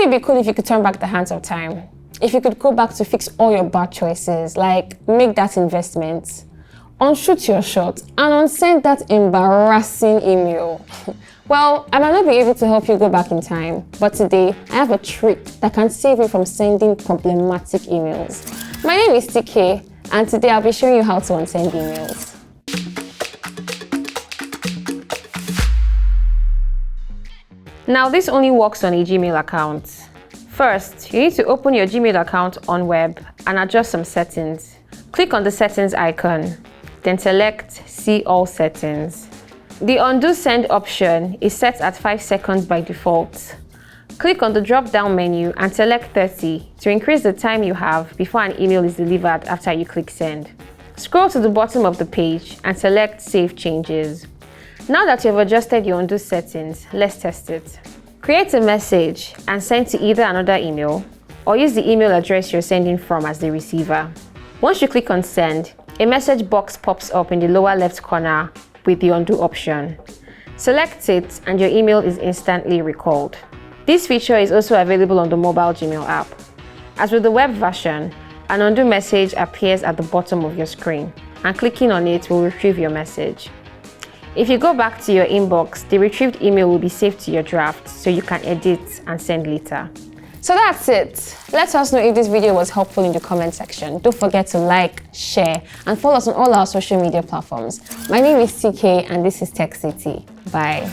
Wouldn't it be cool if you could turn back the hands of time? If you could go back to fix all your bad choices, like make that investment, unshoot your shot, and unsend that embarrassing email? Well, I might not be able to help you go back in time, but today I have a trick that can save you from sending problematic emails. My name is TK, and today I'll be showing you how to unsend emails. Now, this only works on a Gmail account. First, you need to open your Gmail account on web and adjust some settings. Click on the settings icon, then select See All Settings. The Undo Send option is set at 5 seconds by default. Click on the drop-down menu and select 30 to increase the time you have before an email is delivered after you click Send. Scroll to the bottom of the page and select Save Changes. Now that you've adjusted your undo settings, let's test it. Create a message and send to either another email or use the email address you're sending from as the receiver. Once you click on Send, a message box pops up in the lower left corner with the undo option. Select it and your email is instantly recalled. This feature is also available on the mobile Gmail app. As with the web version, an undo message appears at the bottom of your screen, and clicking on it will retrieve your message. If you go back to your inbox, the retrieved email will be saved to your draft so you can edit and send later. So that's it. Let us know if this video was helpful in the comment section. Don't forget to like, share, and follow us on all our social media platforms. My name is TK and this is TechCity. Bye.